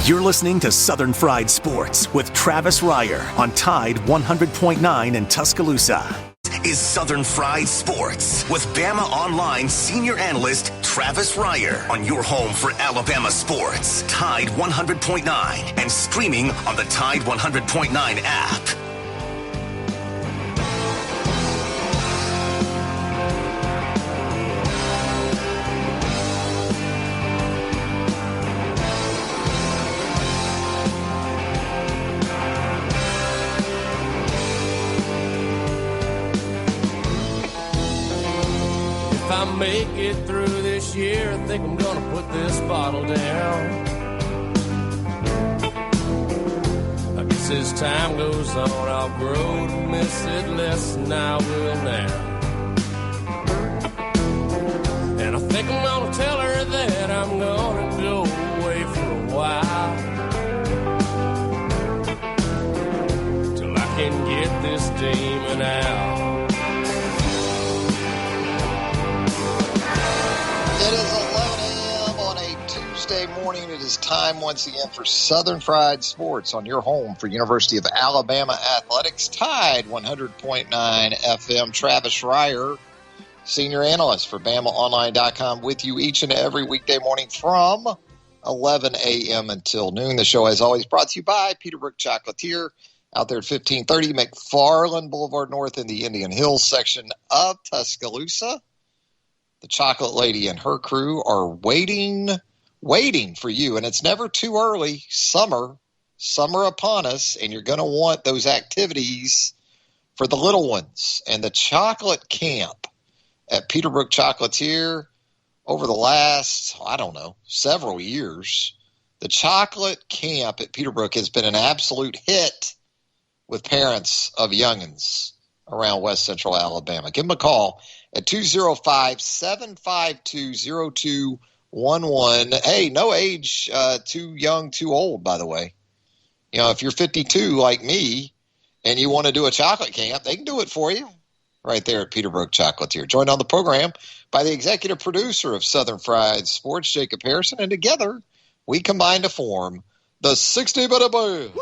You're listening to Southern Fried Sports with Travis Reier on Tide 100.9 in Tuscaloosa. Is Southern Fried Sports with Bama Online senior analyst Travis Reier on your home for Alabama sports. Tide 100.9 and streaming on the Tide 100.9 app. If I make it through this year, I think I'm gonna put this bottle down. I guess as time goes on, I'll grow to miss it less than I will now. And I think I'm gonna tell her that I'm gonna go away for a while, till I can get this demon out. It is 11 a.m. on a Tuesday morning. It is time once again for Southern Fried Sports on your home for University of Alabama Athletics. Tide 100.9 FM. Travis Reier, senior analyst for BamaOnline.com, with you each and every weekday morning from 11 a.m. until noon. The show, as always, brought to you by Peterbrook Chocolatier out there at 1530 McFarland Boulevard North in the Indian Hills section of Tuscaloosa. The Chocolate Lady and her crew are waiting for you. And it's never too early. Summer upon us, and you're going to want those activities for the little ones. And the chocolate camp at Peterbrook Chocolatier over the last, several years, the chocolate camp at Peterbrook has been an absolute hit with parents of youngins around West Central Alabama. Give them a call at 205-752-0211. Hey, no age too young, too old, by the way. You know, if you're 52 like me and you want to do a chocolate camp, they can do it for you right there at Peterbrook Chocolatier. Joined on the program by the executive producer of Southern Fried Sports, Jacob Harrison, and together we combine to form the 60-minute band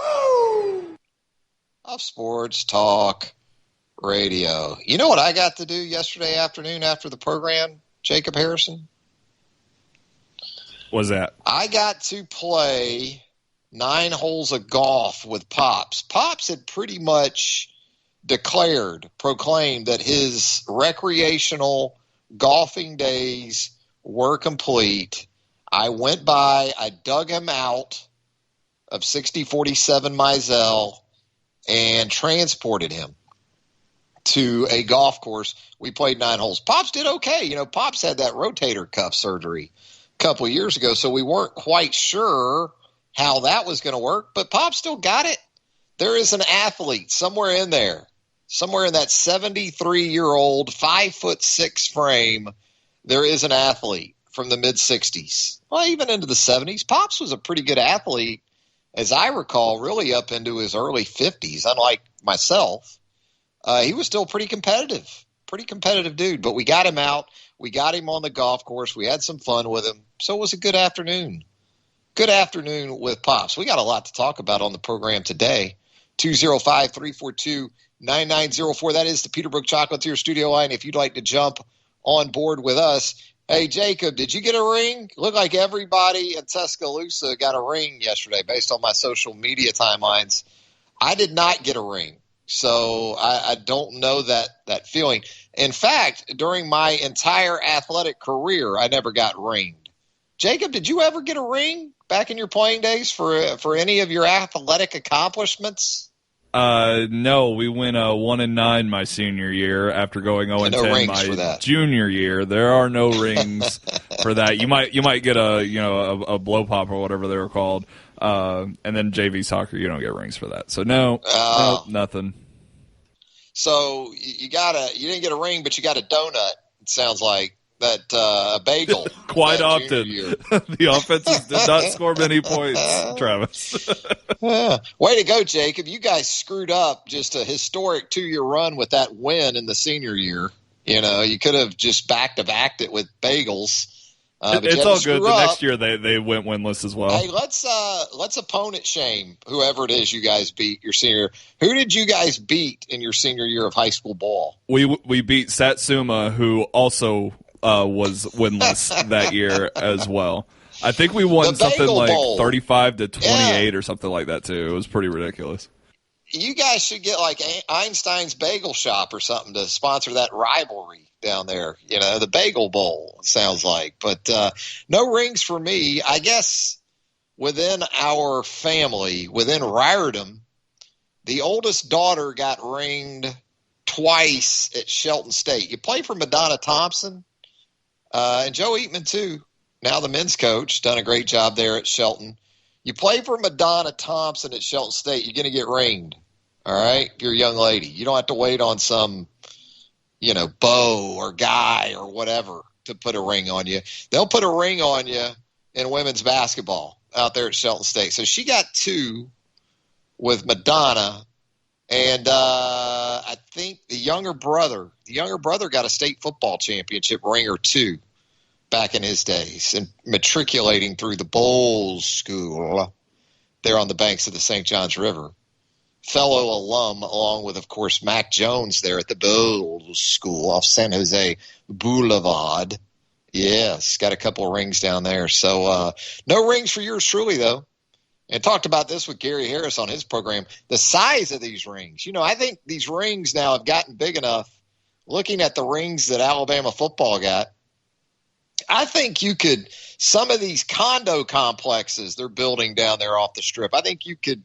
of sports talk radio. You know what I got to do yesterday afternoon after the program, Jacob Harrison? What was that? I got to play 9 holes of golf with Pops. Pops had pretty much proclaimed that his recreational golfing days were complete. I went by, I dug him out of 6047 Mizell and transported him to a golf course. We played 9 holes. Pops did okay. You know, Pops had that rotator cuff surgery a couple of years ago, so we weren't quite sure how that was going to work, but Pops still got it. There is an athlete somewhere in there, somewhere in that 73-year-old, 5'6" frame. There is an athlete from the mid-60s, well, even into the 70s. Pops was a pretty good athlete, as I recall, really up into his early 50s, unlike myself. He was still pretty competitive dude, but we got him out. We got him on the golf course. We had some fun with him. So it was a good afternoon. Good afternoon with Pops. We got a lot to talk about on the program today. 205-342-9904. That is the Peterbrook Chocolatier studio line if you'd like to jump on board with us. Hey, Jacob, did you get a ring? Looked like everybody in Tuscaloosa got a ring yesterday based on my social media timelines. I did not get a ring. So I don't know that feeling. In fact, during my entire athletic career, I never got ringed. Jacob, did you ever get a ring back in your playing days for any of your athletic accomplishments? No, we went 1-9 my senior year after going 0-10 my junior year. There are no rings for that. You might get a blow pop or whatever they were called. And then JV soccer, you don't get rings for that. So no, nothing. So you didn't get a ring, but you got a donut. It sounds like that a bagel. Quite often, the offenses did not score many points. Travis, way to go, Jacob! You guys screwed up just a historic 2-year run with that win in the senior year. You know, you could have just back-to-backed it with bagels It's all good. The next year they went winless as well. Hey, let's opponent shame whoever it is you guys beat your senior year. Who did you guys beat in your senior year of high school ball? We beat Satsuma, who also was winless that year as well. I think we won something like 35-28 or something like that too. It was pretty ridiculous. You guys should get like Einstein's Bagel Shop or something to sponsor that rivalry down there. You know, the Bagel Bowl, it sounds like. But no rings for me. I guess within our family, within Raritan, the oldest daughter got ringed twice at Shelton State. You play for Madonna Thompson and Joe Eatman, too. Now the men's coach, done a great job there at Shelton. You play for Madonna Thompson at Shelton State, you're going to get ringed, all right? If you're a young lady. You don't have to wait on some, beau or guy or whatever to put a ring on you. They'll put a ring on you in women's basketball out there at Shelton State. So she got 2 with Madonna, and I think the younger brother got a state football championship ring or 2. Back in his days, and matriculating through the Bowles School there on the banks of the St. Johns River. Fellow alum, along with, of course, Mac Jones there at the Bowles School off San Jose Boulevard. Yes, got a couple of rings down there. So no rings for yours truly, though. And talked about this with Gary Harris on his program. The size of these rings. I think these rings now have gotten big enough. Looking at the rings that Alabama football got, I think some of these condo complexes they're building down there off the strip, I think you could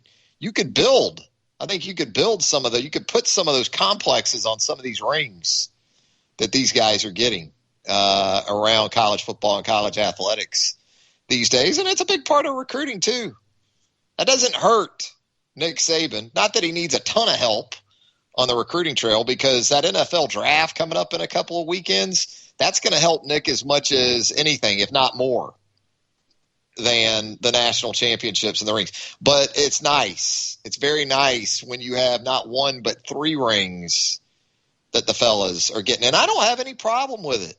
build some of you could put some of those complexes on some of these rings that these guys are getting around college football and college athletics these days. And it's a big part of recruiting too. That doesn't hurt Nick Saban. Not that he needs a ton of help on the recruiting trail, because that NFL draft coming up in a couple of weekends, that's going to help Nick as much as anything, if not more, than the national championships and the rings. But it's nice. It's very nice when you have not 1 but 3 rings that the fellas are getting. And I don't have any problem with it.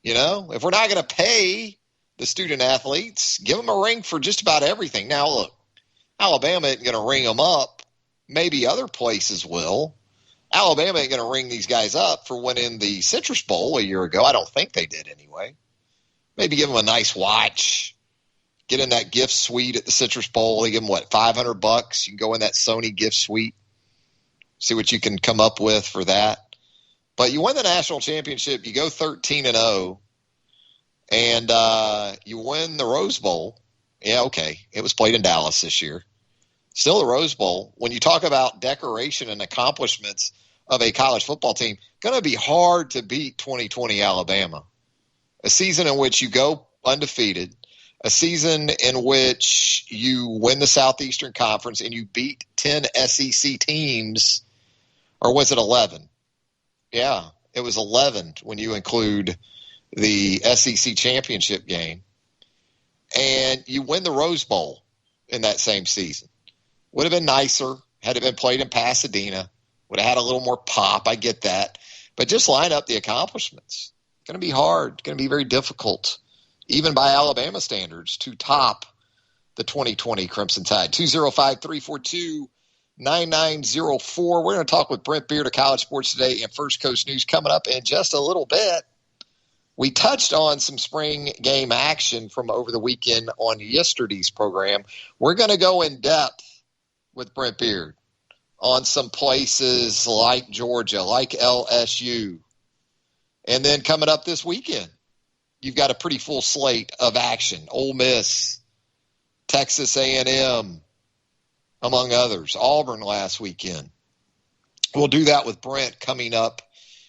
If we're not going to pay the student athletes, give them a ring for just about everything. Now, look, Alabama isn't going to ring them up. Maybe other places will. Alabama ain't going to ring these guys up for winning the Citrus Bowl a year ago. I don't think they did anyway. Maybe give them a nice watch. Get in that gift suite at the Citrus Bowl. They give them, $500? You can go in that Sony gift suite. See what you can come up with for that. But you win the national championship. You go 13-0. And you win the Rose Bowl. Yeah, okay. It was played in Dallas this year. Still the Rose Bowl. When you talk about decoration and accomplishments of a college football team, going to be hard to beat 2020 Alabama. A season in which you go undefeated, a season in which you win the Southeastern Conference and you beat 10 SEC teams, or was it 11? Yeah, it was 11 when you include the SEC championship game. And you win the Rose Bowl in that same season. Would have been nicer had it been played in Pasadena. Would have had a little more pop. I get that. But just line up the accomplishments. It's going to be hard. It's going to be very difficult, even by Alabama standards, to top the 2020 Crimson Tide. 205-342-9904. We're going to talk with Brent Beard of College Sports Today and First Coast News coming up in just a little bit. We touched on some spring game action from over the weekend on yesterday's program. We're going to go in depth with Brent Beard on some places like Georgia, like LSU. And then coming up this weekend, you've got a pretty full slate of action. Ole Miss, Texas A&M, among others. Auburn last weekend. We'll do that with Brent coming up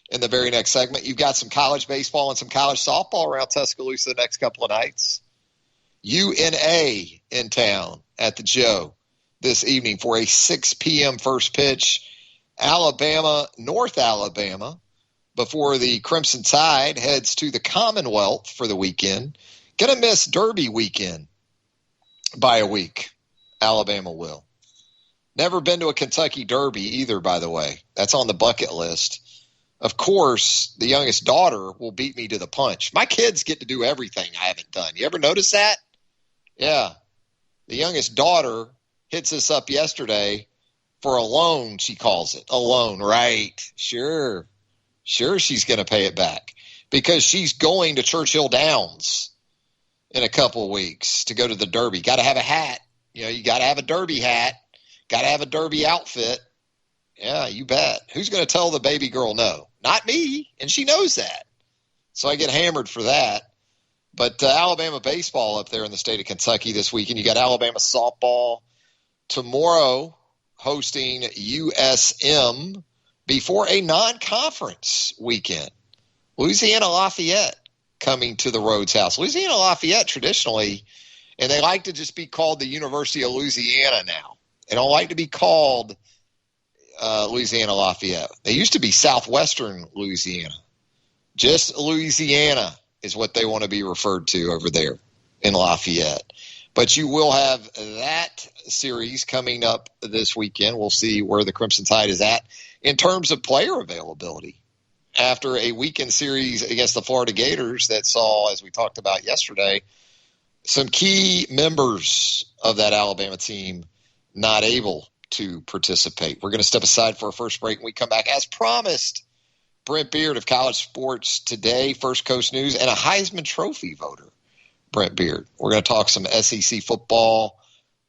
in the very next segment. You've got some college baseball and some college softball around Tuscaloosa the next couple of nights. UNA in town at the Joe this evening for a 6 p.m. first pitch. Alabama, North Alabama, before the Crimson Tide heads to the Commonwealth for the weekend. Going to miss Derby weekend by a week. Alabama will. Never been to a Kentucky Derby either, by the way. That's on the bucket list. of course, the youngest daughter will beat me to the punch. My kids get to do everything I haven't done. You ever notice that? Yeah. The youngest daughter hits us up yesterday for a loan, she calls it. A loan, right. Sure she's going to pay it back because she's going to Churchill Downs in a couple of weeks to go to the Derby. Got to have a hat. You got to have a Derby hat. Got to have a Derby outfit. Yeah, you bet. Who's going to tell the baby girl no? Not me, and she knows that. So I get hammered for that. But Alabama baseball up there in the state of Kentucky this weekend. You got Alabama softball tomorrow hosting USM before a non-conference weekend. Louisiana Lafayette coming to the Rhodes House. Louisiana Lafayette traditionally, and they like to just be called the University of Louisiana now. They don't like to be called Louisiana Lafayette. They used to be Southwestern Louisiana. Just Louisiana is what they want to be referred to over there in Lafayette. But you will have that series coming up this weekend. We'll see where the Crimson Tide is at in terms of player availability after a weekend series against the Florida Gators that saw, as we talked about yesterday, some key members of that Alabama team not able to participate. We're going to step aside for our first break when we come back. As promised, Brent Beard of College Sports Today, First Coast News, and a Heisman Trophy voter, Brent Beard. We're going to talk some SEC football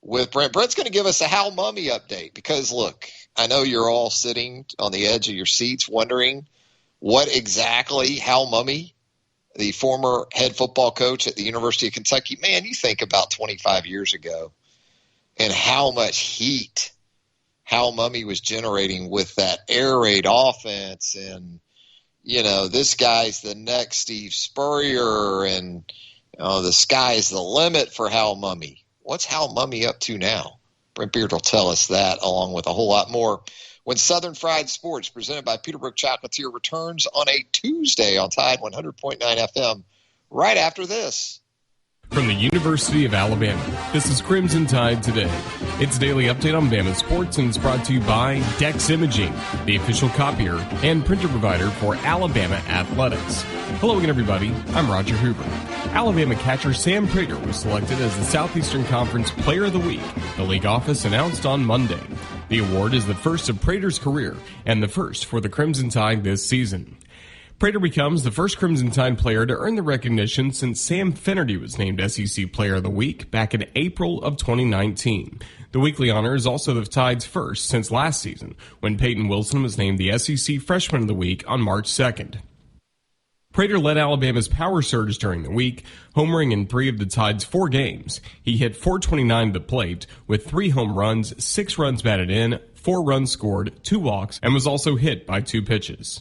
with Brent. Brent's going to give us a Hal Mumme update because, look, I know you're all sitting on the edge of your seats wondering what exactly Hal Mumme, the former head football coach at the University of Kentucky, man, you think about 25 years ago and how much heat Hal Mumme was generating with that air raid offense. And, this guy's the next Steve Spurrier, and the sky's the limit for Hal Mumme. What's Hal Mumme up to now? Brent Beard will tell us that, along with a whole lot more, when Southern Fried Sports, presented by Peterbrook Chocolatier, returns on a Tuesday on Tide 100.9 FM right after this. From the University of Alabama, this is Crimson Tide Today. It's a daily update on Bama sports, and it's brought to you by Dex Imaging, the official copier and printer provider for Alabama Athletics. Hello again, everybody. I'm Roger Hoover. Alabama catcher Sam Prater was selected as the Southeastern Conference Player of the Week, the league office announced on Monday. The award is the first of Prater's career and the first for the Crimson Tide this season. Prater becomes the first Crimson Tide player to earn the recognition since Sam Finnerty was named SEC Player of the Week back in April of 2019. The weekly honor is also the Tide's first since last season, when Peyton Wilson was named the SEC Freshman of the Week on March 2nd. Prater led Alabama's power surge during the week, homering in 3 of the Tide's 4 games. He hit .429 at the plate with 3 home runs, 6 runs batted in, 4 runs scored, 2 walks, and was also hit by 2 pitches.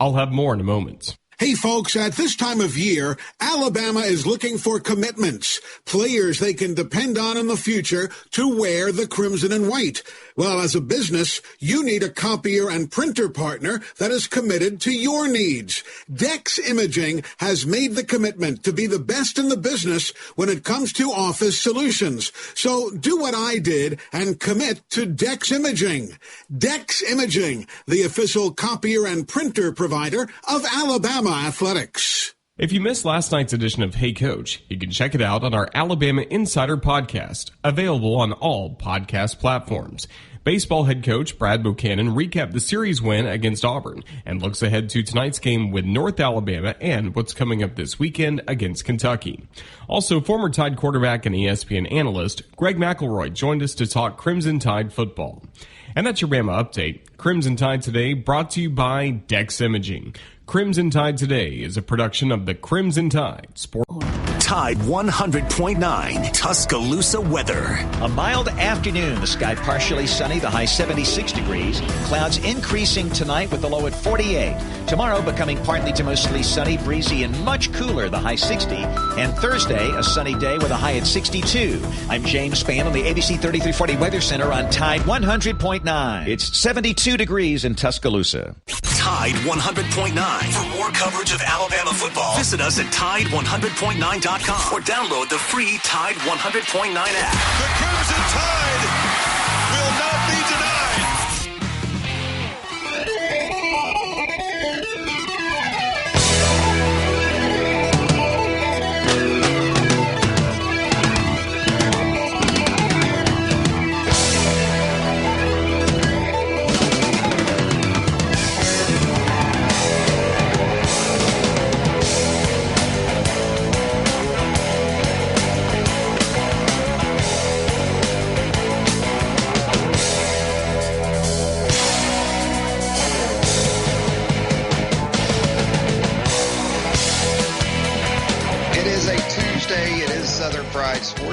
I'll have more in a moment. Hey, folks, at this time of year, Alabama is looking for commitments, players they can depend on in the future to wear the crimson and white. Well, as a business, you need a copier and printer partner that is committed to your needs. Dex Imaging has made the commitment to be the best in the business when it comes to office solutions. So do what I did and commit to Dex Imaging. Dex Imaging, the official copier and printer provider of Alabama Athletics. If you missed last night's edition of Hey Coach, you can check it out on our Alabama Insider podcast, available on all podcast platforms. Baseball head coach Brad Buchanan recapped the series win against Auburn and looks ahead to tonight's game with North Alabama and what's coming up this weekend against Kentucky. Also, former Tide quarterback and ESPN analyst Greg McElroy joined us to talk Crimson Tide football. And that's your Bama update. Crimson Tide Today brought to you by Dex Imaging. Crimson Tide Today is a production of the Crimson Tide Sport. Tide 100.9 Tuscaloosa weather. A mild afternoon. The sky partially sunny, the high 76 degrees. Clouds increasing tonight with the low at 48. Tomorrow becoming partly to mostly sunny, breezy, and much cooler, the high 60. And Thursday, a sunny day with a high at 62. I'm James Spann on the ABC 3340 Weather Center on Tide 100.9. It's 72 degrees in Tuscaloosa. Tide 100.9. For more coverage of Alabama football, visit us at Tide100.9.com or download the free Tide 100.9 app. The Crimson Tide will not be denied.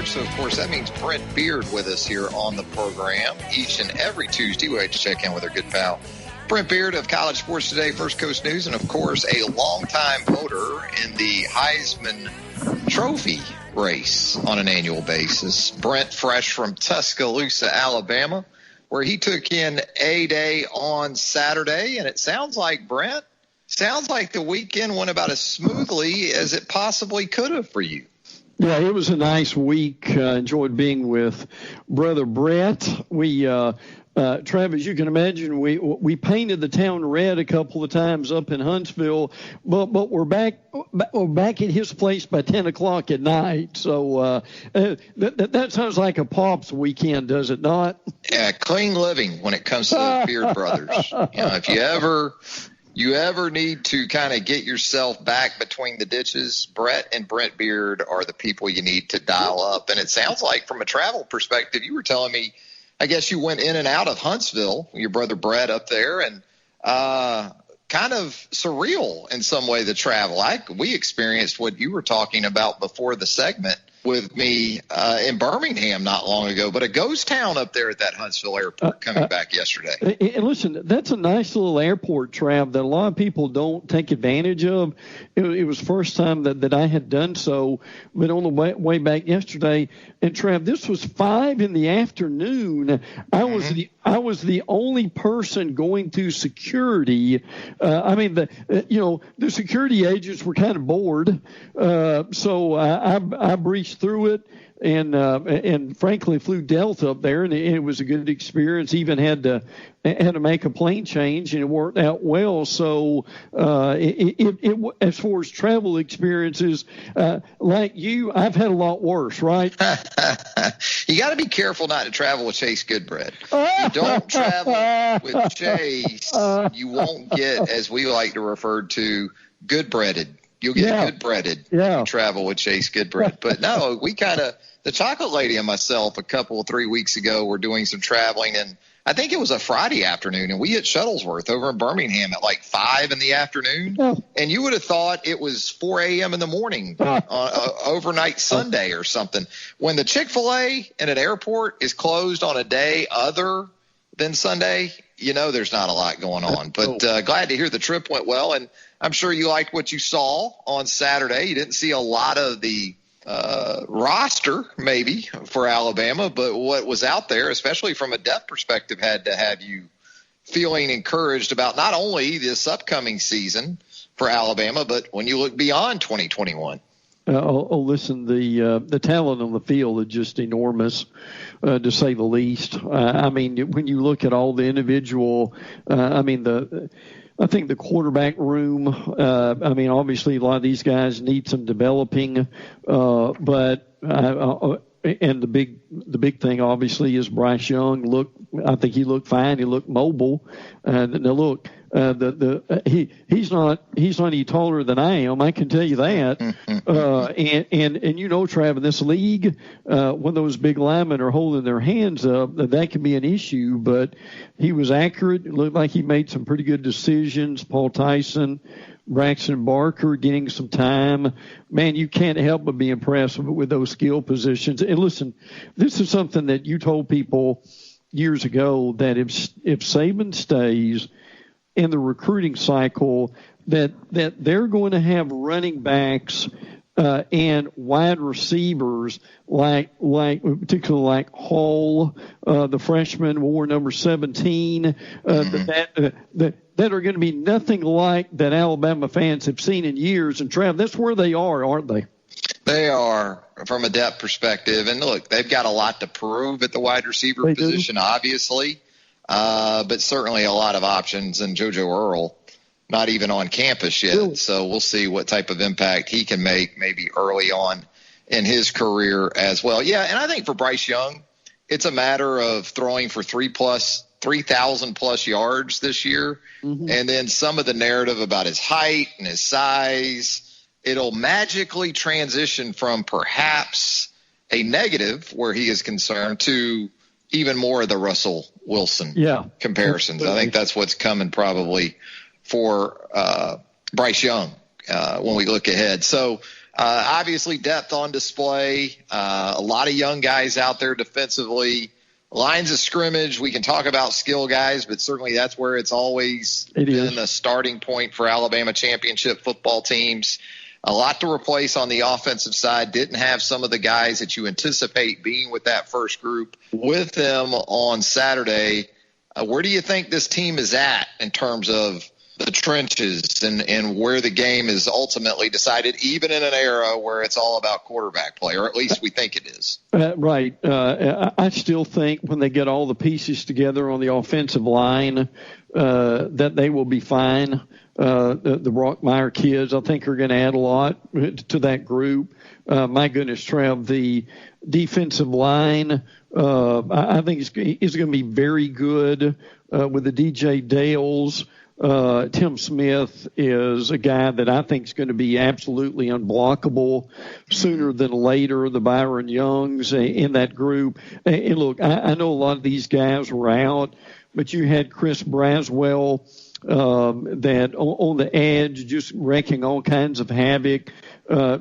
So, of course, that means Brent Beard with us here on the program each and every Tuesday. We like to check in with our good pal, Brent Beard of College Sports Today, First Coast News, and, of course, a longtime voter in the Heisman Trophy race on an annual basis. Brent, fresh from Tuscaloosa, Alabama, where he took in A-Day on Saturday. And it sounds like, Brent, the weekend went about as smoothly as it possibly could have for you. Yeah, it was a nice week. Enjoyed being with Brother Brett. Travis, you can imagine, we painted the town red a couple of times up in Huntsville, but we're back at his place by 10 o'clock at night. So that sounds like a Pops weekend, does it not? Yeah, clean living when it comes to the Beard brothers. If you ever need to kind of get yourself back between the ditches, Brett and Brent Beard are the people you need to dial up. And it sounds like, from a travel perspective, you were telling me, I guess you went in and out of Huntsville, your brother Brett up there, and kind of surreal in some way, the travel. We experienced what you were talking about before the segment with me in Birmingham not long ago, but a ghost town up there at that Huntsville airport coming back yesterday. And listen, that's a nice little airport, Trav, that a lot of people don't take advantage of. It was the first time that I had done so, but on the way back yesterday, and Trav, this was 5 p.m. I was the only person going through security. The security agents were kind of bored, so I breezed through it, and frankly flew Delta up there, and it was a good experience. Even had to make a plane change, and it worked out well. So it as far as travel experiences, like you, I've had a lot worse, right? You got to be careful not to travel with Chase Goodbread. You don't travel with Chase, you won't get, as we like to refer to, good-breaded. You'll get good-breaded if you travel with Chase Goodbread. But no, the Chocolate Lady and myself a couple of 3 weeks ago were doing some traveling, and I think it was a Friday afternoon, and we hit Shuttlesworth over in Birmingham at like 5 p.m. And you would have thought it was 4 a.m. in the morning on overnight Sunday or something. When the Chick-fil-A in an airport is closed on a day other than Sunday, there's not a lot going on. But glad to hear the trip went well, and I'm sure you liked what you saw on Saturday. You didn't see a lot of the roster maybe for Alabama, but what was out there, especially from a depth perspective, had to have you feeling encouraged about not only this upcoming season for Alabama, but when you look beyond 2021. Listen, the talent on the field is just enormous, to say the least. When you look at all the individual, I think the quarterback room, obviously a lot of these guys need some developing, but and the big thing obviously is Bryce Young. I think he looked fine. He looked mobile. Now look, he's not any taller than I am. I can tell you that. And Trav, in this league, when those big linemen are holding their hands up, that can be an issue. But he was accurate. It looked like he made some pretty good decisions. Paul Tyson, Braxton Barker getting some time. Man, you can't help but be impressed with those skill positions. And listen, this is something that you told people years ago, that if Saban stays in the recruiting cycle, that they're going to have running backs and wide receivers particularly like Hall, the freshman, wore number 17, that are going to be nothing like that Alabama fans have seen in years. And Trav, that's where they are, aren't they? They are, from a depth perspective. And look, they've got a lot to prove at the wide receiver position, obviously, but certainly a lot of options. And JoJo Earl, not even on campus yet. Really? So we'll see what type of impact he can make maybe early on in his career as well. Yeah, and I think for Bryce Young, it's a matter of throwing for 3,000+ yards this year. Mm-hmm. And then some of the narrative about his height and his size, it'll magically transition from perhaps a negative where he is concerned to even more of the Russell Wilson comparisons. I think that's what's coming probably for Bryce Young when we look ahead. So obviously depth on display. A lot of young guys out there defensively. Lines of scrimmage, we can talk about skill guys, but certainly that's where it's always been the starting point for Alabama championship football teams. A lot to replace on the offensive side. Didn't have some of the guys that you anticipate being with that first group with them on Saturday. Where do you think this team is at in terms of the trenches and where the game is ultimately decided, even in an era where it's all about quarterback play, or at least we think it is? Right. I still think when they get all the pieces together on the offensive line that they will be fine. The Brockmeyer kids, I think, are going to add a lot to that group. My goodness, Trev, the defensive line, I think is going to be very good with the DJ Dales. Tim Smith is a guy that I think is going to be absolutely unblockable sooner than later. The Byron Youngs in that group. And look, I know a lot of these guys were out, but you had Chris Braswell that on the edge, just wreaking all kinds of havoc.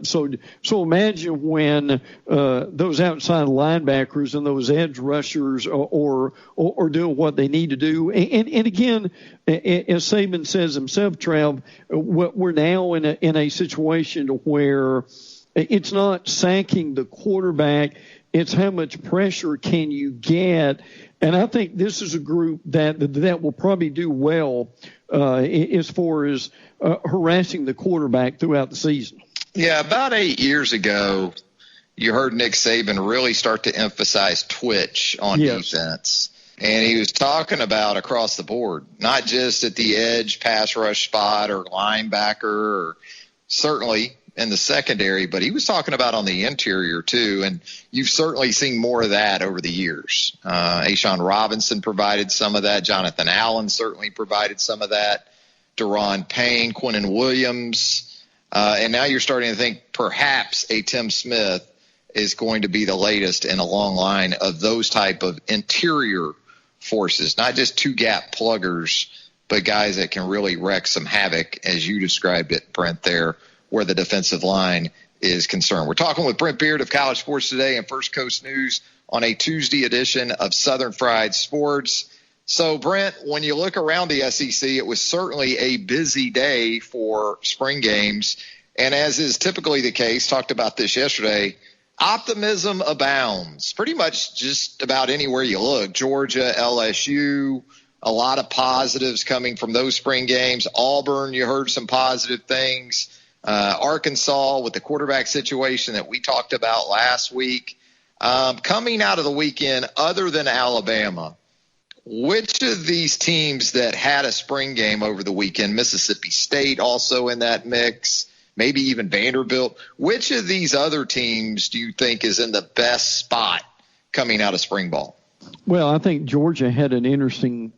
So imagine when those outside linebackers and those edge rushers are doing what they need to do. And again, as Saban says himself, Trav, we're now in a situation where it's not sacking the quarterback. It's how much pressure can you get. And I think this is a group that will probably do well as far as harassing the quarterback throughout the season. Yeah, about 8 years ago, you heard Nick Saban really start to emphasize twitch on defense. And he was talking about across the board, not just at the edge pass rush spot or linebacker or certainly in the secondary, but he was talking about on the interior too. And you've certainly seen more of that over the years. A'Shawn Robinson provided some of that. Jonathan Allen certainly provided some of that. Daron Payne, Quinnen Williams. And now you're starting to think perhaps a Tim Smith is going to be the latest in a long line of those type of interior forces, not just two-gap pluggers, but guys that can really wreak some havoc, as you described it, Brent, there, where the defensive line is concerned. We're talking with Brent Beard of College Sports Today and First Coast News on a Tuesday edition of Southern Fried Sports. So, Brent, when you look around the SEC, it was certainly a busy day for spring games. And as is typically the case, talked about this yesterday, optimism abounds pretty much just about anywhere you look. Georgia, LSU, a lot of positives coming from those spring games. Auburn, you heard some positive things. Arkansas with the quarterback situation that we talked about last week. Coming out of the weekend, other than Alabama, which of these teams that had a spring game over the weekend, Mississippi State also in that mix, maybe even Vanderbilt, which of these other teams do you think is in the best spot coming out of spring ball? Well, I think Georgia had an interesting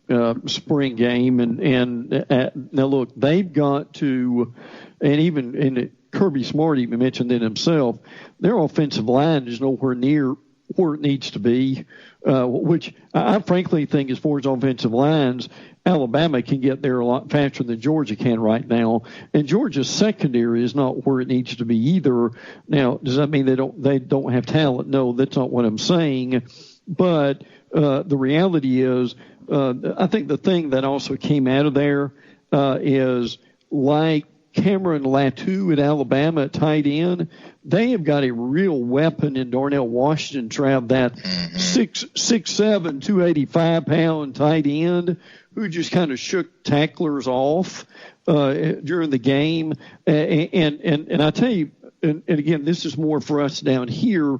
spring game, and now look, they've got to, and Kirby Smart even mentioned it himself, their offensive line is nowhere near where it needs to be, which I frankly think as far as offensive lines, Alabama can get there a lot faster than Georgia can right now. And Georgia's secondary is not where it needs to be either. Now, does that mean they don't have talent? No, that's not what I'm saying. But the reality is, I think the thing that also came out of there is like Cameron Latu at Alabama at tight end, they have got a real weapon in Darnell Washington, Trav, that 6'7", 285-pound tight end who just kind of shook tacklers off during the game. And I tell you, and again, this is more for us down here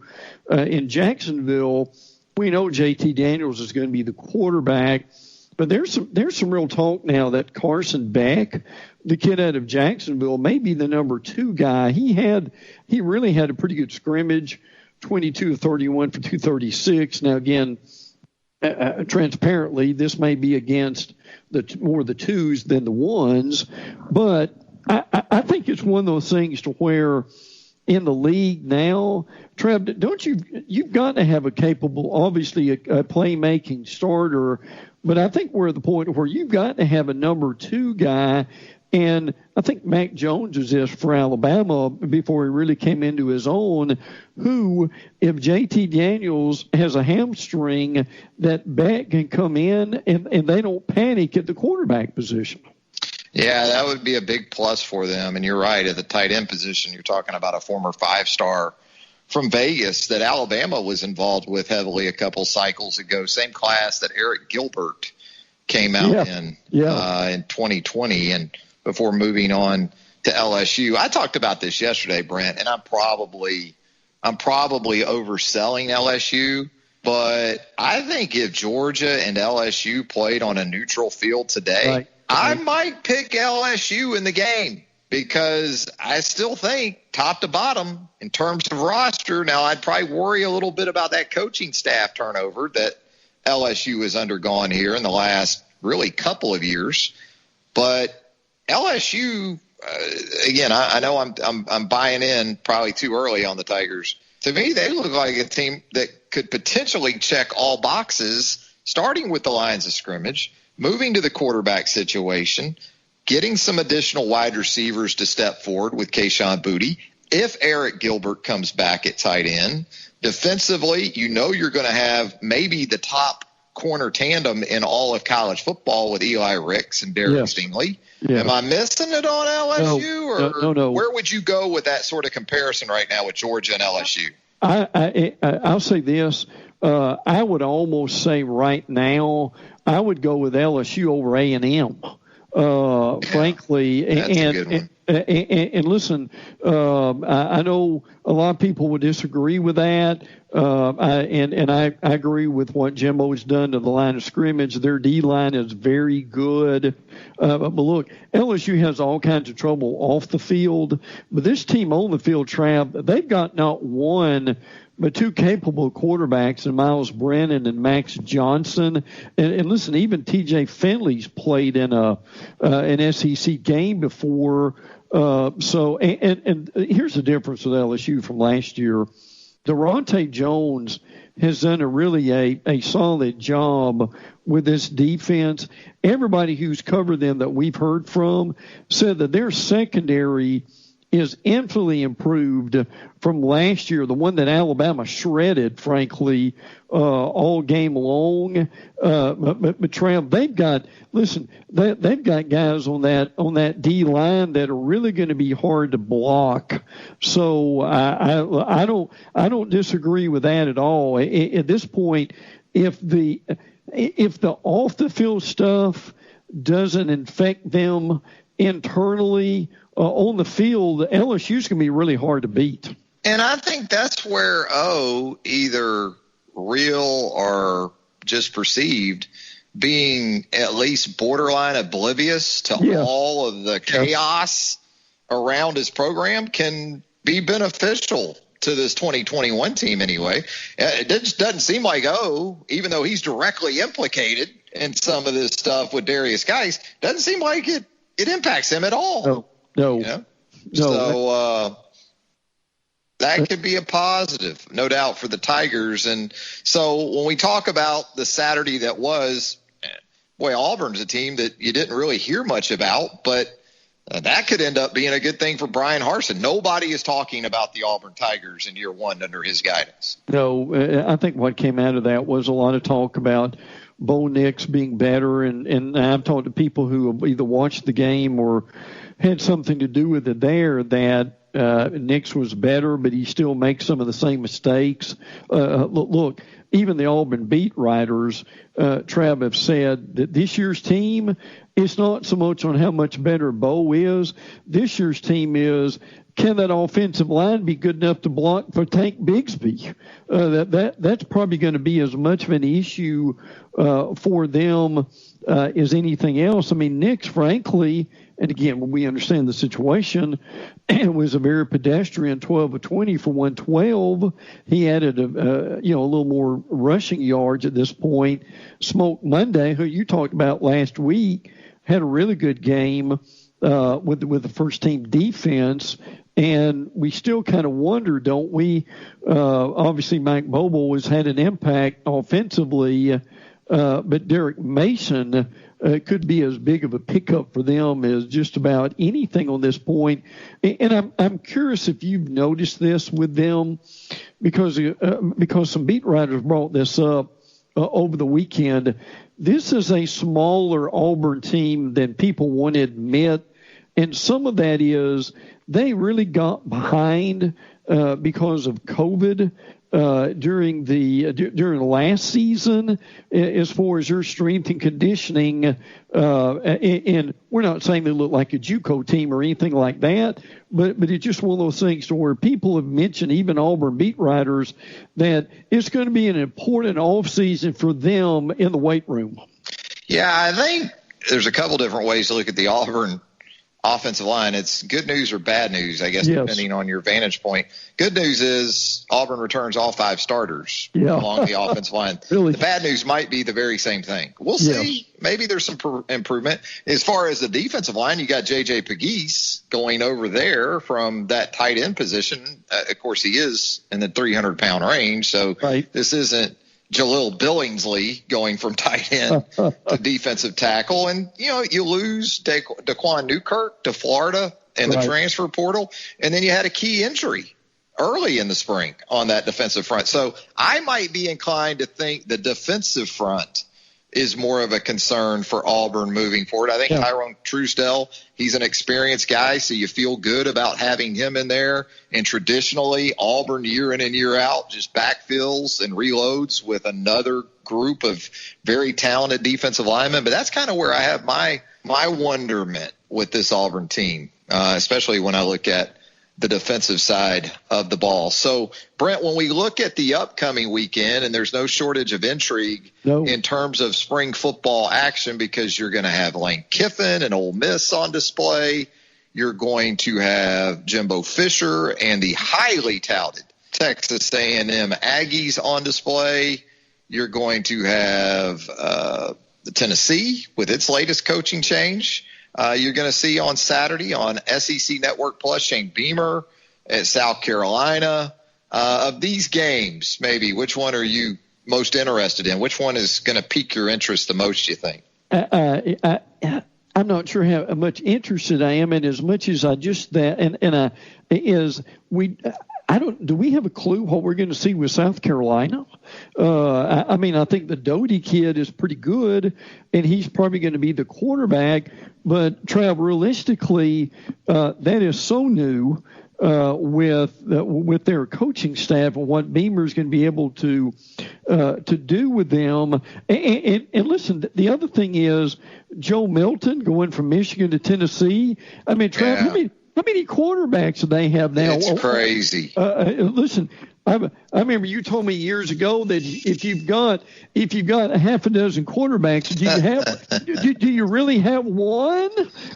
in Jacksonville. We know JT Daniels is going to be the quarterback, but there's some real talk now that Carson Beck, the kid out of Jacksonville, may be the number 2 guy. He really had a pretty good scrimmage, 22 of 31 for 236. Now again, transparently, this may be against more the 2s than the 1s, but I think it's one of those things to where in the league now, Trev, don't you've got to have a capable, obviously a playmaking starter, but I think we're at the point where you've got to have a number 2 guy And I think Mac Jones was this for Alabama before he really came into his own, who, if J.T. Daniels has a hamstring, that back can come in and they don't panic at the quarterback position. Yeah, that would be a big plus for them. And you're right, at the tight end position, you're talking about a former 5-star from Vegas that Alabama was involved with heavily a couple cycles ago. Same class that Eric Gilbert came out in 2020 and before moving on to LSU. I talked about this yesterday, Brent, and I'm probably overselling LSU, but I think if Georgia and LSU played on a neutral field today, I might pick LSU in the game because I still think top to bottom in terms of roster. Now, I'd probably worry a little bit about that coaching staff turnover that LSU has undergone here in the last really couple of years. But LSU, again, I know I'm buying in probably too early on the Tigers. To me, they look like a team that could potentially check all boxes, starting with the lines of scrimmage, moving to the quarterback situation, getting some additional wide receivers to step forward with Kayshon Boutte. If Eric Gilbert comes back at tight end, defensively, you're going to have maybe the top corner tandem in all of college football with Eli Ricks and Derek Stingley. Yeah. Am I missing it on LSU? No. Where would you go with that sort of comparison right now with Georgia and LSU? I'll say this. I would almost say right now I would go with LSU over A&M. Frankly, that's a good one. And listen, I know a lot of people would disagree with that. I agree with what Jimbo's done to the line of scrimmage. Their D-line is very good. But look, LSU has all kinds of trouble off the field. But this team on the field, Trav, they've got not one but two capable quarterbacks in Miles Brennan and Max Johnson. And listen, even T.J. Finley's played in an SEC game before. So here's the difference with LSU from last year. Daronte Jones has done a solid job with this defense. Everybody who's covered them that we've heard from said that their secondary is infinitely improved from last year, the one that Alabama shredded, frankly, all game long. But Trav, they've got guys on that D line that are really going to be hard to block. So I don't disagree with that at all. At this point, if the off the field stuff doesn't infect them internally, on the field, LSU's going to be really hard to beat. And I think that's where, either real or just perceived, being at least borderline oblivious to all of the chaos around his program can be beneficial to this 2021 team anyway. It just doesn't seem like, even though he's directly implicated in some of this stuff with Darius Geis, doesn't seem like it impacts him at all. No. So that could be a positive, no doubt, for the Tigers. And so when we talk about the Saturday that was, Auburn's a team that you didn't really hear much about, but that could end up being a good thing for Brian Harsin. Nobody is talking about the Auburn Tigers in year one under his guidance. No, I think what came out of that was a lot of talk about Bo Nix being better. And I've talked to people who either watched the game or had something to do with it there, that Nix was better, but he still makes some of the same mistakes. Look, even the Auburn beat writers, Trav, have said that this year's team, it's not so much on how much better Bo is. This year's team is, can that offensive line be good enough to block for Tank Bigsby? That's probably going to be as much of an issue for them as anything else. I mean, Nix, frankly, and again, when we understand the situation, it was a very pedestrian 12 of 20 for 112. He added a little more rushing yards at this point. Smoke Monday, who you talked about last week, had a really good game with the first team defense. And we still kind of wonder, don't we? Obviously, Mike Bobo has had an impact offensively but Derek Mason could be as big of a pickup for them as just about anything on this point. And I'm curious if you've noticed this with them, because some beat writers brought this up over the weekend. This is a smaller Auburn team than people want to admit, and some of that is they really got behind because of COVID during last season, as far as your strength and conditioning. And we're not saying they look like a JUCO team or anything like that, but it's just one of those things to where people have mentioned, even Auburn beat writers, that it's going to be an important offseason for them in the weight room. Yeah, I think there's a couple different ways to look at the Auburn offensive line. It's good news or bad news, I guess, depending on your vantage point. Good news is Auburn returns all 5 starters along the offensive line. Really? The bad news might be the very same thing. We'll see. Maybe there's some improvement. As far as the defensive line, you got J.J. Pegues going over there from that tight end position. Of course, he is in the 300-pound range, so this isn't Jaleel Billingsley going from tight end to defensive tackle. And, you lose Daquan Newkirk to Florida in the transfer portal, and then you had a key injury early in the spring on that defensive front. So I might be inclined to think the defensive front is more of a concern for Auburn moving forward. I think Tyrone Truesdell, he's an experienced guy, so you feel good about having him in there. And traditionally, Auburn year in and year out just backfills and reloads with another group of very talented defensive linemen. But that's kind of where I have my wonderment with this Auburn team, especially when I look at the defensive side of the ball. So, Brent, when we look at the upcoming weekend, and there's no shortage of intrigue in terms of spring football action, because you're going to have Lane Kiffin and Ole Miss on display. You're going to have Jimbo Fisher and the highly touted Texas A&M Aggies on display. You're going to have the Tennessee with its latest coaching change. You're going to see on Saturday on SEC Network Plus Shane Beamer at South Carolina. Of these games, maybe, which one are you most interested in? Which one is going to pique your interest the most, you think? I'm not sure how much interested I am in, as much as I just that do we have a clue what we're going to see with South Carolina? I think the Doty kid is pretty good, and he's probably going to be the quarterback. But, Trav, realistically, that is so new with their coaching staff and what Beamer's going to be able to do with them. And listen, the other thing is Joe Milton going from Michigan to Tennessee. I mean, Trav, how many quarterbacks do they have now? It's crazy. Listen, I remember you told me years ago that if you've got a half a dozen quarterbacks, do you really have one?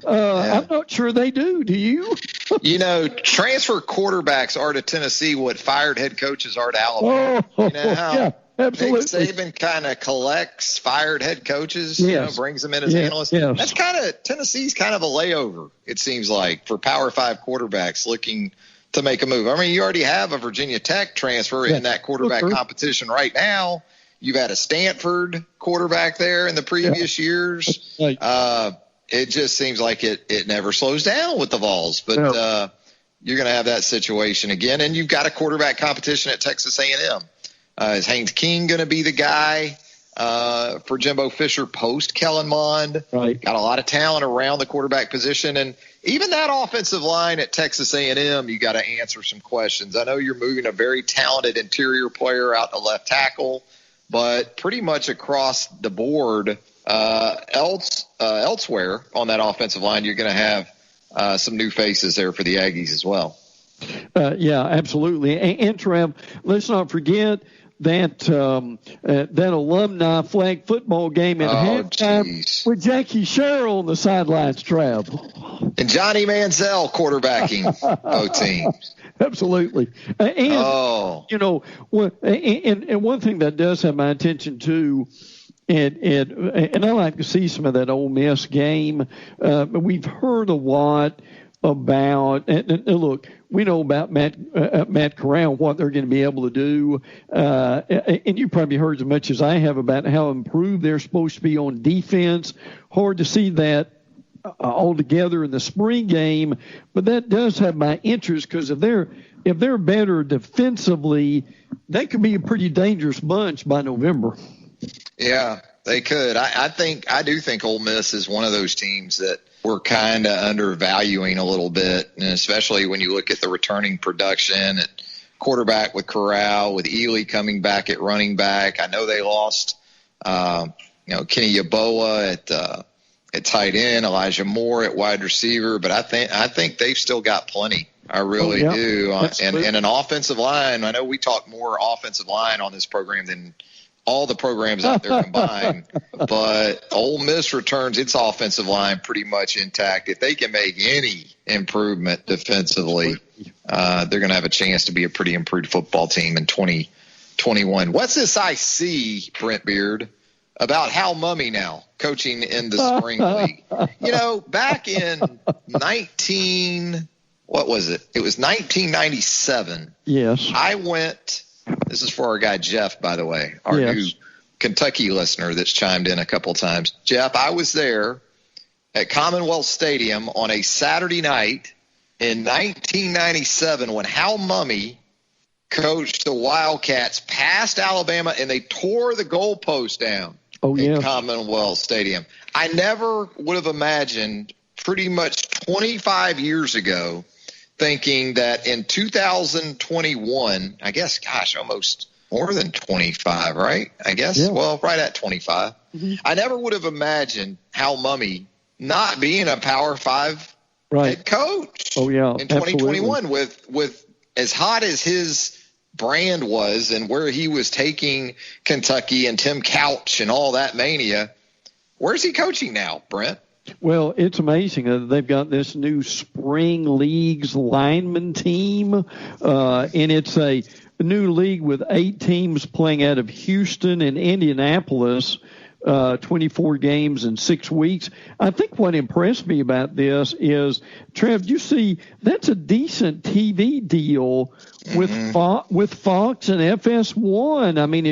I'm not sure they do. Do you? Transfer quarterbacks are to Tennessee what fired head coaches are to Alabama. Yeah. Absolutely. Nick Saban kind of collects fired head coaches, brings them in as analysts. Yes. That's kind of Tennessee's kind of a layover, it seems like, for Power 5 quarterbacks looking to make a move. I mean, you already have a Virginia Tech transfer in that quarterback competition right now. You've had a Stanford quarterback there in the previous years. It just seems like it never slows down with the Vols. But you're going to have that situation again. And you've got a quarterback competition at Texas A&M. Is Haynes King going to be the guy for Jimbo Fisher post Kellen Mond? Right. Got a lot of talent around the quarterback position. And even that offensive line at Texas A&M, you got to answer some questions. I know you're moving a very talented interior player out to left tackle, but pretty much across the board elsewhere on that offensive line, you're going to have some new faces there for the Aggies as well. Yeah, absolutely. And Trev, let's not forget that alumni flag football game at halftime with Jackie Sherrill on the sidelines, Trev. And Johnny Manziel quarterbacking both teams. Absolutely. And one thing that does have my attention too, and I like to see some of that Ole Miss game. We've heard a lot about, and look, we know about Matt Corral, what they're going to be able to do, and you probably heard as much as I have about how improved they're supposed to be on defense. Hard to see that all together in the spring game, but that does have my interest, because if they're better defensively, that could be a pretty dangerous bunch by November. Yeah, they could. I do think Ole Miss is one of those teams that we're kind of undervaluing a little bit, and especially when you look at the returning production at quarterback with Corral, with Ely coming back at running back. I know they lost, Kenny Yeboah at tight end, Elijah Moore at wide receiver, but I think they've still got plenty. I really do. And an offensive line, I know we talk more offensive line on this program than all the programs out there combined, but Ole Miss returns its offensive line pretty much intact. If they can make any improvement defensively, they're going to have a chance to be a pretty improved football team in 2021. What's this I see, Brent Beard, about Hal Mumme now coaching in the spring league? Back in what was it? It was 1997. Yes. I went. This is for our guy Jeff, by the way, our new Kentucky listener that's chimed in a couple times. Jeff, I was there at Commonwealth Stadium on a Saturday night in 1997 when Hal Mumme coached the Wildcats past Alabama, and they tore the goalpost down in Commonwealth Stadium. I never would have imagined pretty much 25 years ago thinking that in 2021, I guess, almost more than 25, right? I guess, well, right at 25. Mm-hmm. I never would have imagined Hal Mumme not being a Power 5 head coach in 2021 with as hot as his brand was and where he was taking Kentucky and Tim Couch and all that mania. Where's he coaching now, Brent? Well, it's amazing that they've got this new spring leagues lineman team, and it's a new league with 8 teams playing out of Houston and Indianapolis, 24 games in 6 weeks. I think what impressed me about this is, Trev, you see, that's a decent TV deal with Fox and FS1. I mean,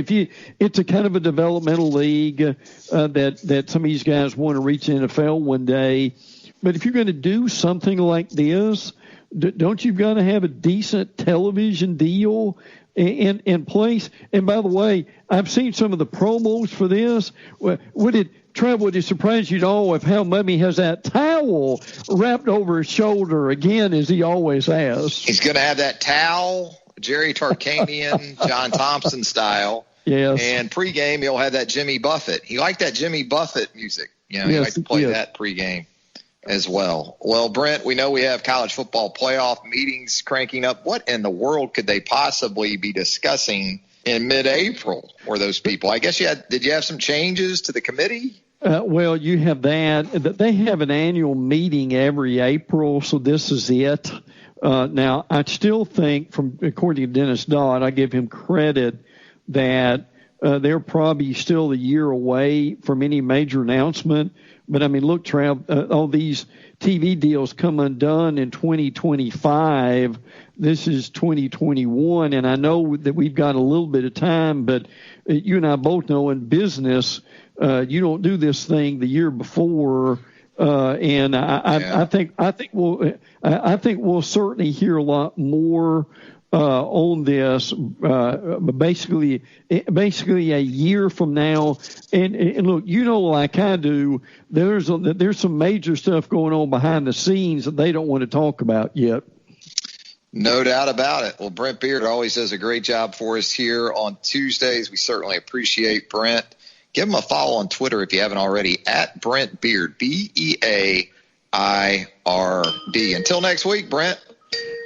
it's a kind of a developmental league that some of these guys want to reach the NFL one day. But if you're going to do something like this, don't you got to have a decent television deal in place? And by the way, I've seen some of the promos for this. Would it surprise you at all if Hal Mumme has that towel wrapped over his shoulder again, as he always has? He He's going to have that towel, Jerry Tarkanian, John Thompson style. Yes. And pregame, he'll have that Jimmy Buffett. He liked that Jimmy Buffett music. You know, he liked to play that pregame as well. Well, Brent, we know we have college football playoff meetings cranking up. What in the world could they possibly be discussing in mid-April for those people? I guess did you have some changes to the committee? Well, you have that. They have an annual meeting every April, so this is it. Now, I still think, according to Dennis Dodd, I give him credit that they're probably still a year away from any major announcement. But, I mean, look, Trav, all these TV deals come undone in 2025. This is 2021, and I know that we've got a little bit of time, but you and I both know in business, you don't do this thing the year before. And I think we'll certainly hear a lot more on this, basically a year from now. And look, you know, like I do, there's some major stuff going on behind the scenes that they don't want to talk about yet. No doubt about it. Well, Brent Beard always does a great job for us here on Tuesdays. We certainly appreciate Brent. Give him a follow on Twitter if you haven't already, at Brent Beard, BEAIRD. Until next week, Brent.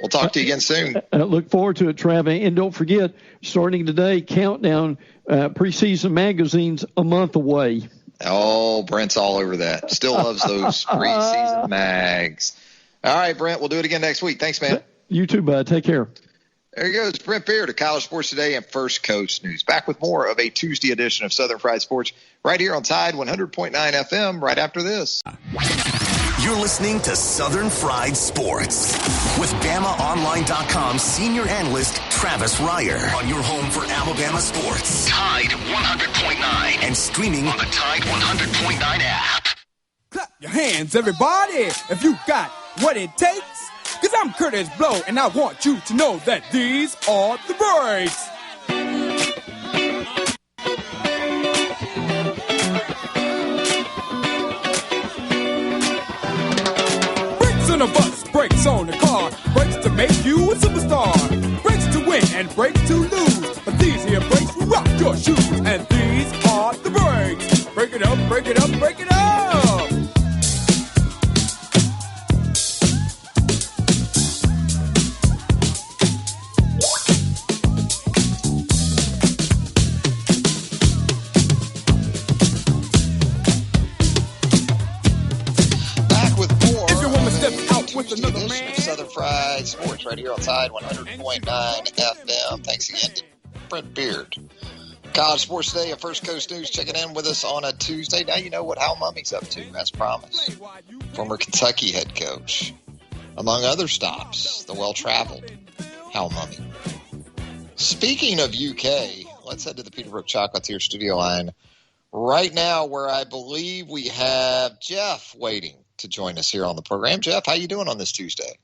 We'll talk to you again soon. Look forward to it, Trav. And don't forget, starting today, Countdown preseason magazine's a month away. Oh, Brent's all over that. Still loves those preseason mags. All right, Brent, we'll do it again next week. Thanks, man. You too, bud. Take care. There he goes, Brent Beard of College Sports Today and First Coast News. Back with more of a Tuesday edition of Southern Fried Sports right here on Tide 100.9 FM right after this. You're listening to Southern Fried Sports with BamaOnline.com senior analyst Travis Reier on your home for Alabama sports. Tide 100.9 and streaming on the Tide 100.9 app. Clap your hands, everybody, if you got what it takes. Because I'm Curtis Blow, and I want you to know that these are the breaks. Brakes on a bus, brakes on the car, brakes to make you a superstar, brakes to win and brakes to lose. But these here brakes will rock your shoes, and these are the breaks. Break it up, break it up, break it up. Edition of Southern Fried Sports right here on Tide 100.9 FM. Thanks again to Brent Beard. College Sports Today at First Coast News checking in with us on a Tuesday. Now you know what Hal Mummy's up to, as promised. Former Kentucky head coach. Among other stops, the well-traveled Hal Mummy. Speaking of UK, let's head to the Peterbrook Chocolatier studio line right now, where I believe we have Jeff waiting to join us here on the program. Jeff, how you doing on this Tuesday?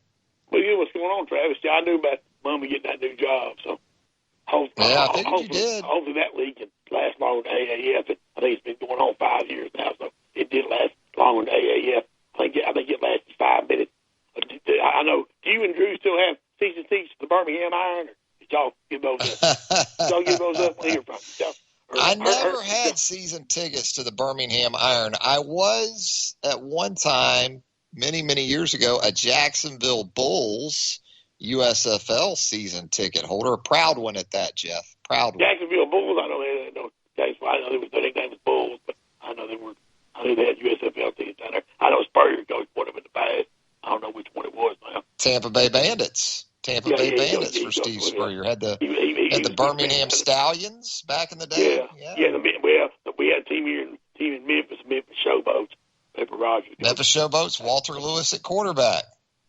Well, you know what's going on, Travis. I knew about Mummy getting that new job, so hopefully that league can last longer than AAF. I think it's been going on 5 years now, so it did last longer than AAF. I think it lasted 5 minutes. I know. Do you and Drew still have season tickets to the Birmingham Iron? Or did y'all give those up? We'll hear from you. I never had season tickets to the Birmingham Iron. I was, at one time, many, many years ago, a Jacksonville Bulls USFL season ticket holder. A proud one at that, Jeff. Proud one. Jacksonville Bulls, I know they their nickname was Bulls, but I know they had USFL tickets down there. I know Spurrier coached one of them in the past. I don't know which one it was now. Tampa Bay Bandits. Tampa Bay Bandits for Steve Spurrier. Had the Birmingham Stallions back in the day. We had a team in Memphis Showboats. Pepper Rogers. Memphis Showboats. Walter Lewis at quarterback.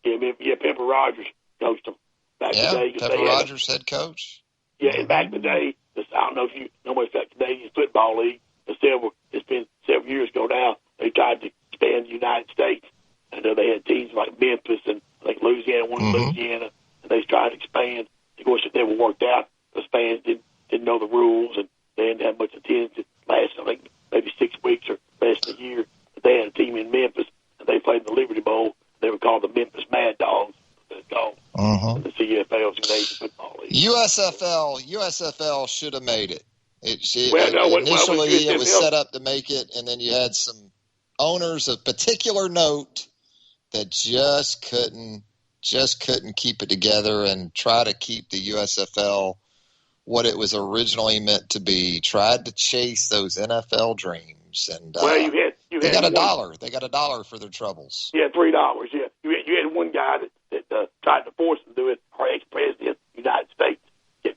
Yeah, Pepper Rogers coached them back in the day. Pepper Rogers, head coach. Yeah, and back in the day, I don't know if you know much about the Canadian Football League. It's been several years ago now. They tried to expand the United States. I know they had teams like Memphis and I think Louisiana, Louisiana. And they tried to expand. Of course, it never worked out. The fans didn't know the rules, and they didn't have much attendance. It lasted, I think, maybe 6 weeks or less than a year. But they had a team in Memphis, and they played in the Liberty Bowl. They were called the Memphis Mad Dogs. Called the CFL, Canadian Football League. USFL should have made it. Initially, it was set up to make it, and then you had some owners of particular note that just couldn't keep it together and try to keep the USFL what it was originally meant to be. Tried to chase those NFL dreams, and they got $1. They got $1 for their troubles. Yeah, $3. Yeah, you had one guy that tried to force them to do it. Our ex-president of the United States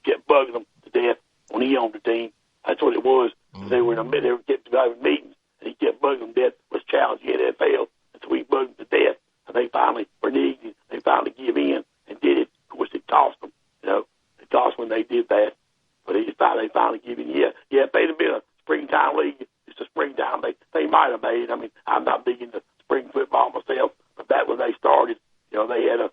kept bugging them to death when he owned the team. That's what it was. Mm-hmm. They were kept having meetings, and he kept bugging them to death. Was challenging the NFL, and so he bugged them to death. And they finally reneged. They finally give in and did it. Of course, it cost them. It cost when they did that. But they finally give in. Yeah. If they'd have been a springtime league, it's a springtime. They might have made. I mean, I'm not big into spring football myself, but that when they started, they had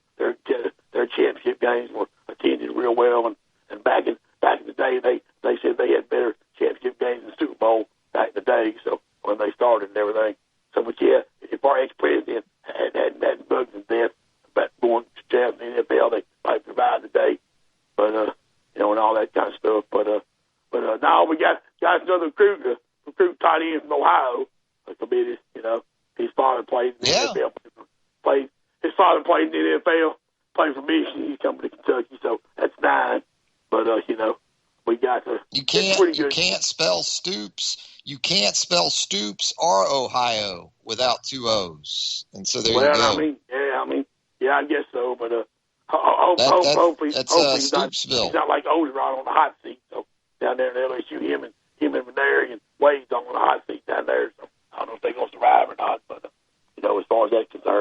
their championship games were attended real well. And back in the day, they said they had better championship games than the Super Bowl back in the day. So when they started and everything. So, but yeah, if our ex-president hadn't bugged them to death about going to challenge in the NFL, they might provide today. But and all that kind of stuff. But now we got another recruit tight end from Ohio, committed. His father played in the NFL. His father played in the NFL, played for Michigan. He's coming to Kentucky, so that's 9. But we got the. You can't spell Stoops. You can't spell Stoops or Ohio without 2 O's, and so there you go. I guess so. But hopefully he's not like Oderon on the hot seat. So down there in LSU, him and Maneri and Wade's on the hot seat down there. So I don't know if they're going to survive or not. But as far as that's concerned.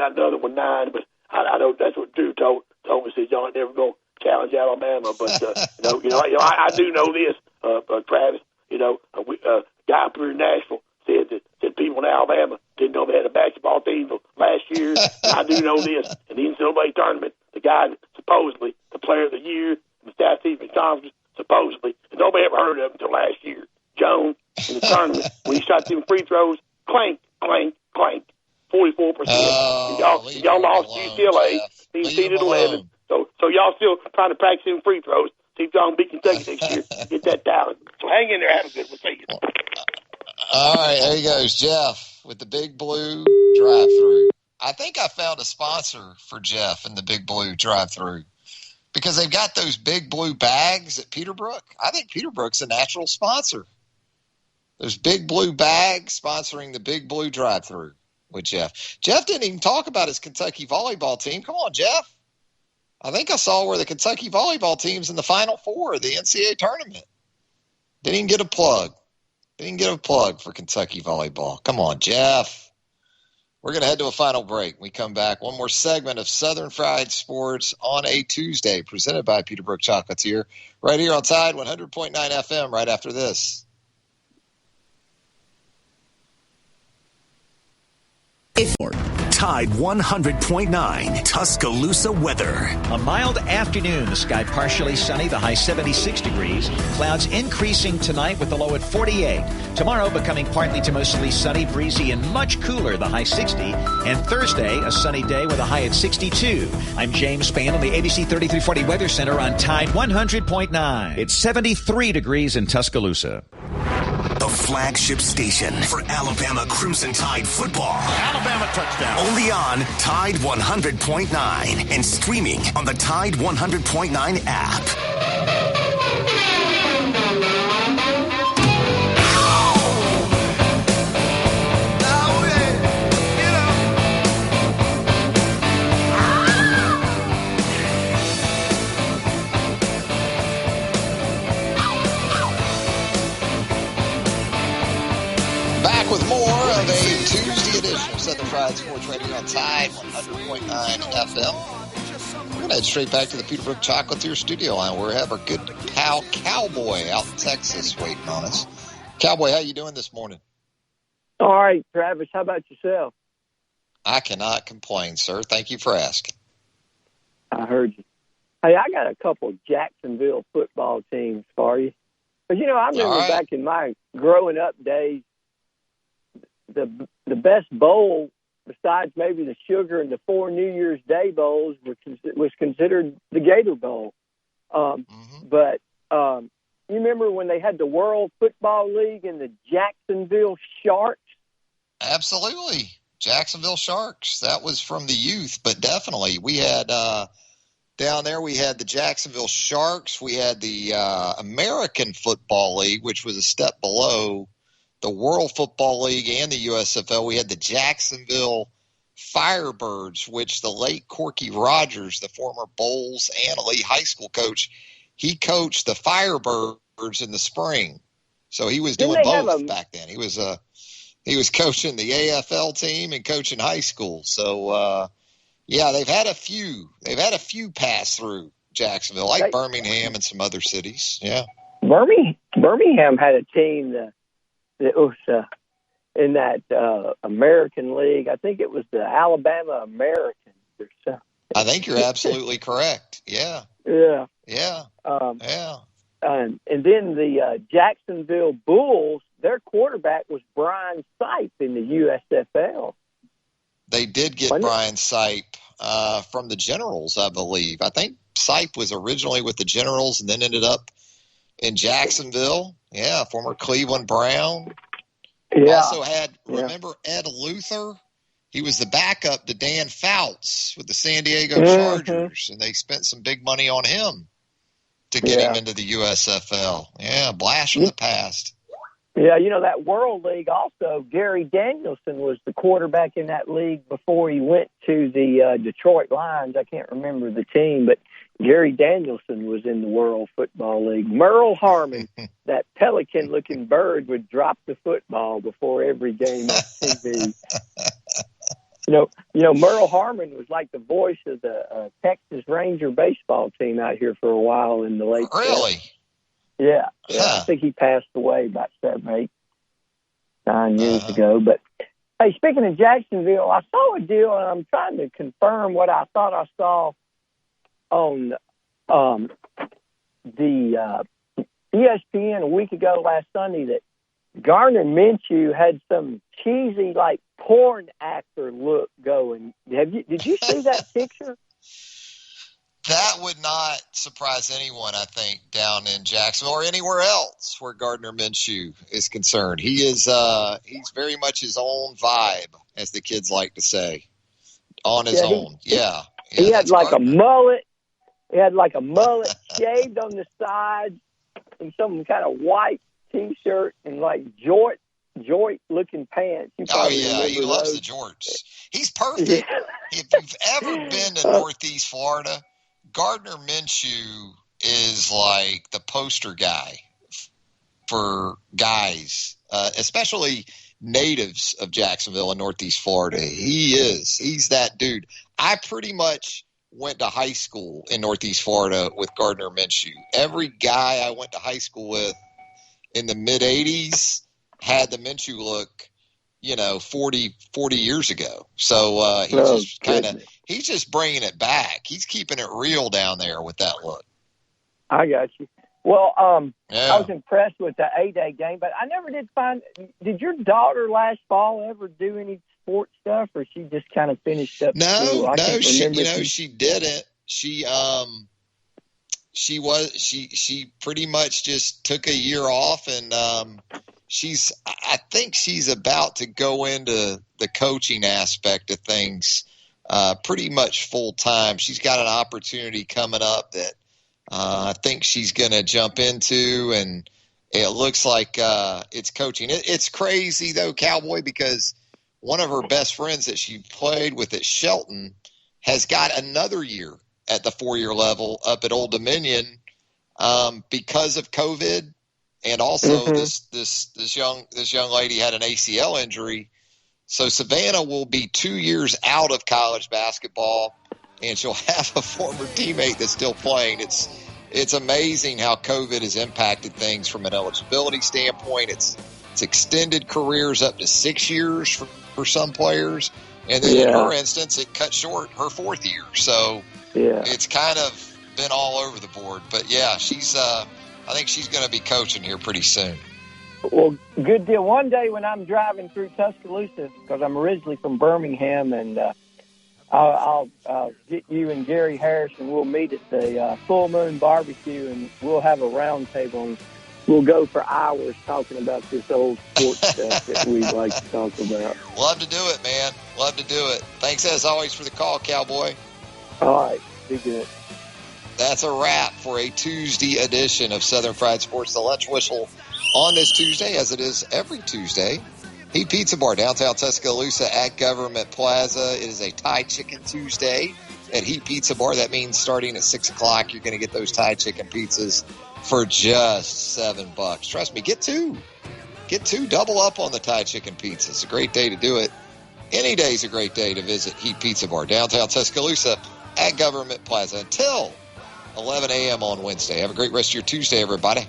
got another one 9, but I know that's what Drew told me. Said y'all never going to challenge Alabama, but I do know this, Travis. Guy up here in Nashville said people in Alabama didn't know they had a basketball team last year. I do know this. In the NCAA tournament, the guy supposedly the player of the year in the Southeastern Conference, supposedly, and nobody ever heard of him until last year. Jones in the tournament when he shot them free throws, clank, clank, clank, 44%. Y'all lost UCLA, being seeded 11. So y'all still trying to practice them free throws. See if y'all can beat Kentucky next year. Get that talent. So hang in there. Have a good one. See you. All right, there he goes, Jeff, with the Big Blue drive-thru. I think I found a sponsor for Jeff in the Big Blue drive-thru because they've got those Big Blue bags at Peterbrook. I think Peterbrook's a natural sponsor. Those Big Blue bags sponsoring the Big Blue drive-thru with Jeff. Jeff didn't even talk about his Kentucky volleyball team. Come on, Jeff. I think I saw where the Kentucky volleyball team's in the Final Four of the NCAA tournament. Didn't even get a plug. Didn't get a plug for Kentucky volleyball. Come on, Jeff. We're going to head to a final break. When we come back, one more segment of Southern Fried Sports on a Tuesday, presented by Peterbrook Chocolatier, right here on Tide 100.9 FM, right after this. Tide 100.9 Tuscaloosa weather. A mild afternoon. The sky partially sunny. The high 76 degrees. Clouds increasing tonight with the low at 48. Tomorrow becoming partly to mostly sunny, breezy, and much cooler. The high 60. And Thursday, a sunny day with a high at 62. I'm James Spann on the ABC 3340 Weather Center on Tide 100.9. It's 73 degrees in Tuscaloosa. The flagship station for Alabama Crimson Tide football. Alabama touchdown. Only on Tide 100.9 and streaming on the Tide 100.9 app. With more of a Tuesday edition of Southern Fried Sports Radio on Tide 100.9 FM. We're going to head straight back to the Peterbrook Chocolatier studio line where we have our good pal Cowboy out in Texas waiting on us. Cowboy, how you doing this morning? All right, Travis. How about yourself? I cannot complain, sir. Thank you for asking. I heard you. Hey, I got a couple of Jacksonville football teams for you. But, I remember back in my growing up days, the best bowl, besides maybe the Sugar and the 4 New Year's Day bowls, was considered the Gator Bowl. But you remember when they had the World Football League and the Jacksonville Sharks? Absolutely. Jacksonville Sharks. That was from the youth, but definitely. We had down there, we had the Jacksonville Sharks. We had the American Football League, which was a step below the World Football League and the USFL. We had the Jacksonville Firebirds, which the late Corky Rogers, the former Bowles and Lee High School coach, he coached the Firebirds in the spring. So he was doing both back then. He was coaching the AFL team and coaching high school. So they've had a few. They've had a few pass through Jacksonville, like Birmingham and some other cities. Yeah, Birmingham had a team that was in that American League. I think it was the Alabama Americans or something. I think you're absolutely correct. Yeah. Yeah. Yeah. And then the Jacksonville Bulls, their quarterback was Brian Sipe in the USFL. They did get Brian Sipe from the Generals, I believe. I think Sipe was originally with the Generals and then ended up in Jacksonville. Yeah, former Cleveland Brown. Yeah. Also had, remember Ed Luther? He was the backup to Dan Fouts with the San Diego Chargers, and they spent some big money on him to get him into the USFL. Yeah, blast from the past. Yeah, that World League also, Gary Danielson was the quarterback in that league before he went to the Detroit Lions. I can't remember the team, but Gary Danielson was in the World Football League. Merle Harmon, that pelican-looking bird, would drop the football before every game on TV. Merle Harmon was like the voice of the Texas Ranger baseball team out here for a while in the late. Really? Yeah. I think he passed away about 7, 8, 9 years ago. But hey, speaking of Jacksonville, I saw a deal, and I'm trying to confirm what I thought I saw on the ESPN a week ago last Sunday that Gardner Minshew had some cheesy, like, porn actor look going. Did you see that picture? That would not surprise anyone, I think, down in Jacksonville or anywhere else where Gardner Minshew is concerned. He is he's very much his own vibe, as the kids like to say, on his own. He had like a mullet. He had like a mullet shaved on the sides and some kind of white T-shirt and like joint-looking pants. He loves the jorts. He's perfect. Yeah. If you've ever been to Northeast Florida, Gardner Minshew is like the poster guy for guys, especially natives of Jacksonville and Northeast Florida. He's that dude. I pretty much went to high school in Northeast Florida with Gardner Minshew. Every guy I went to high school with in the mid-'80s had the Minshew look, 40 years ago. So he's just bringing it back. He's keeping it real down there with that look. I got you. Well, I was impressed with the A-Day game, but I never did find – did your daughter last fall ever do any sports stuff, or she just kind of finished up school? She didn't. She pretty much just took a year off, and I think she's about to go into the coaching aspect of things pretty much full time. She's got an opportunity coming up that I think she's going to jump into, and it looks like it's coaching. It's crazy though, Cowboy, because one of her best friends that she played with at Shelton has got another year at the 4-year level up at Old Dominion because of COVID, and also this young lady had an ACL injury. So Savannah will be 2 years out of college basketball, and she'll have a former teammate that's still playing. It's amazing how COVID has impacted things from an eligibility standpoint. It's extended careers up to 6 years for some players, and then in her instance, it cut short her 4th year. So it's kind of been all over the board. But she's I think she's going to be coaching here pretty soon. Well, good deal. One day when I'm driving through Tuscaloosa, because I'm originally from Birmingham, and I'll get you and Gary Harris, and we'll meet at the Full Moon Barbecue, and we'll have a round table, and we'll go for hours talking about this old sports stuff that we like to talk about. Love to do it, man. Love to do it. Thanks, as always, for the call, Cowboy. All right. Be good. That's a wrap for a Tuesday edition of Southern Fried Sports. The lunch whistle on this Tuesday, as it is every Tuesday. Heat Pizza Bar, downtown Tuscaloosa at Government Plaza. It is a Thai Chicken Tuesday at Heat Pizza Bar. That means starting at 6 o'clock, you're going to get those Thai chicken pizzas for just $7. Trust me, get two. Double up on the Thai chicken pizza. It's a great day to do it. Any day is a great day to visit Heat Pizza Bar, downtown Tuscaloosa at Government Plaza until 11 a.m. on Wednesday. Have a great rest of your Tuesday, everybody.